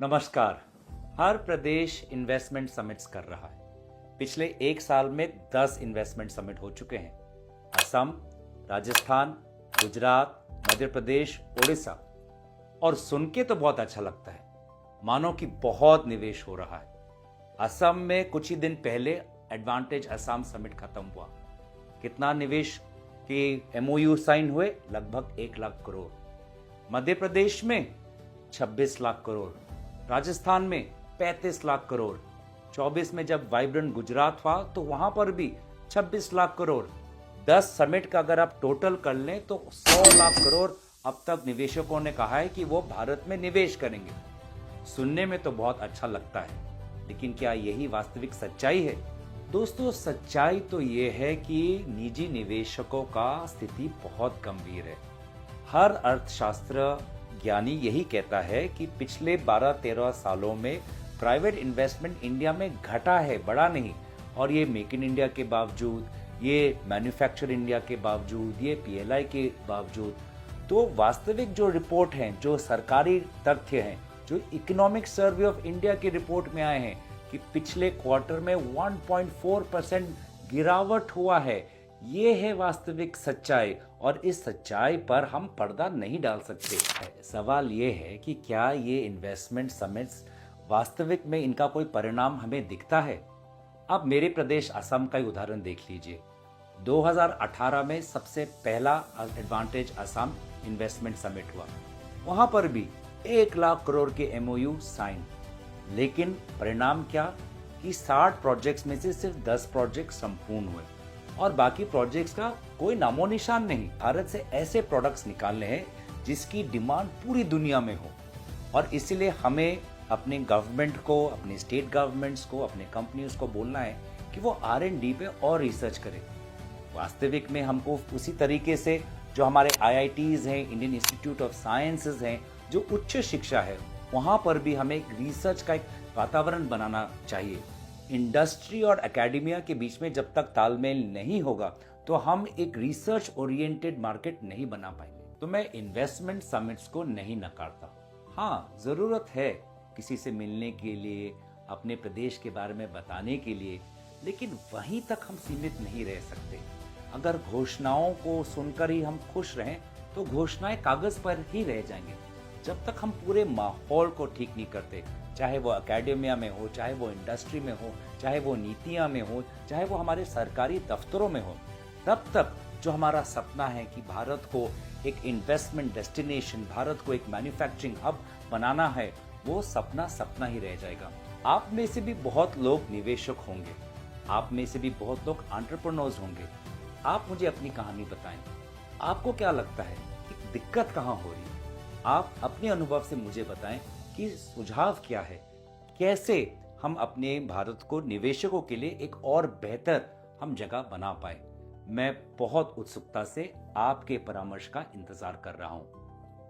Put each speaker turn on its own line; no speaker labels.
नमस्कार। हर प्रदेश investment summits कर रहा है। पिछले एक साल में 10 इन्वेस्टमेंट समिट हो चुके हैं। असम, राजस्थान, गुजरात, मध्य प्रदेश, उड़ीसा। और सुन के तो बहुत अच्छा लगता है, मानो कि बहुत निवेश हो रहा है। असम में कुछ ही दिन पहले एडवांटेज असम समिट खत्म हुआ। कितना निवेश के एमओयू साइन हुए? लगभग 1 लाख करोड़। मध्य प्रदेश में 26 लाख करोड़, राजस्थान में 35 लाख करोड़, 24 में जब वाइब्रेंट गुजरात हुआ तो वहां पर भी 26 लाख करोड़। 10 समिट का अगर आप टोटल कर लें तो 100 लाख करोड़ अब तक निवेशकों ने कहा है कि वो भारत में निवेश करेंगे। सुनने में तो बहुत अच्छा लगता है, लेकिन क्या यही वास्तविक सच्चाई है? दोस्तों, सच्चाई तो ये है कि निजी निवेशकों का स्थिति बहुत गंभीर है। हर अर्थशास्त्र ज्ञानी यही कहता है कि पिछले 12-13 सालों में प्राइवेट इन्वेस्टमेंट इंडिया में घटा है, बढ़ा नहीं। और ये मेक इन इंडिया के बावजूद, ये मैन्युफैक्चर इंडिया के बावजूद, ये पीएलआई के बावजूद। तो वास्तविक जो रिपोर्ट हैं, जो सरकारी तथ्य हैं, जो इकोनॉमिक सर्वे ऑफ इंडिया की रिपोर्ट में आए हैं कि पिछले क्वार्टर में 1.4% गिरावट हुआ है, ये है वास्तविक सच्चाई। और इस सच्चाई पर हम पर्दा नहीं डाल सकते। सवाल ये है कि क्या ये इन्वेस्टमेंट समिट्स वास्तविक में इनका कोई परिणाम हमें दिखता है? अब मेरे प्रदेश असम का ही उदाहरण देख लीजिए। 2018 में सबसे पहला एडवांटेज असम इन्वेस्टमेंट समिट हुआ। वहां पर भी 1 लाख करोड़ के एमओयू साइन। लेकिन परिणाम क्या कि 60 प्रोजेक्ट्स में से सिर्फ 10 प्रोजेक्ट संपूर्ण हुए और बाकी प्रोजेक्ट्स का कोई नामो निशान नहीं। भारत से ऐसे प्रोडक्ट्स निकालने हैं जिसकी डिमांड पूरी दुनिया में हो। और इसीलिए हमें अपने गवर्नमेंट को, अपने स्टेट गवर्नमेंट्स को, अपने कंपनीज को बोलना है कि वो R&D पे और रिसर्च करें। वास्तविक में हमको उसी तरीके से जो हमारे IITs हैं, इंडियन इंस्टीट्यूट ऑफ साइंसेज हैं, जो उच्च शिक्षा है, वहाँ पर भी हमें एक रिसर्च का एक वातावरण बनाना चाहिए। इंडस्ट्री और एकेडमिया के बीच में जब तक तालमेल नहीं होगा तो हम एक रिसर्च ओरिएंटेड मार्केट नहीं बना पाएंगे। तो मैं इन्वेस्टमेंट समिट्स को नहीं नकारता। हाँ, जरूरत है किसी से मिलने के लिए, अपने प्रदेश के बारे में बताने के लिए, लेकिन वहीं तक हम सीमित नहीं रह सकते। अगर घोषणाओं को सुनकर ही हम खुश रहें तो घोषणाएं कागज पर ही रह जाएंगे। जब तक हम पूरे माहौल को ठीक नहीं करते, चाहे वो एकेडमिया में हो, चाहे वो इंडस्ट्री में हो, चाहे वो नीतियां में हो, चाहे वो हमारे सरकारी दफ्तरों में हो, तब तक जो हमारा सपना है कि भारत को एक इन्वेस्टमेंट डेस्टिनेशन, भारत को एक मैन्युफैक्चरिंग हब बनाना है, वो सपना सपना ही रह जाएगा। आप में से भी बहुत लोग निवेशक होंगे, आप में से भी बहुत लोग एंटरप्रेन्योर्स होंगे। आप मुझे अपनी कहानी बताएं। आपको क्या लगता है कि दिक्कत कहाँ हो रही है? आप अपने अनुभव से मुझे बताएं कि सुझाव क्या है, कैसे हम अपने भारत को निवेशकों के लिए एक और बेहतर हम जगह बना पाए। मैं बहुत उत्सुकता से आपके परामर्श का इंतजार कर रहा हूं।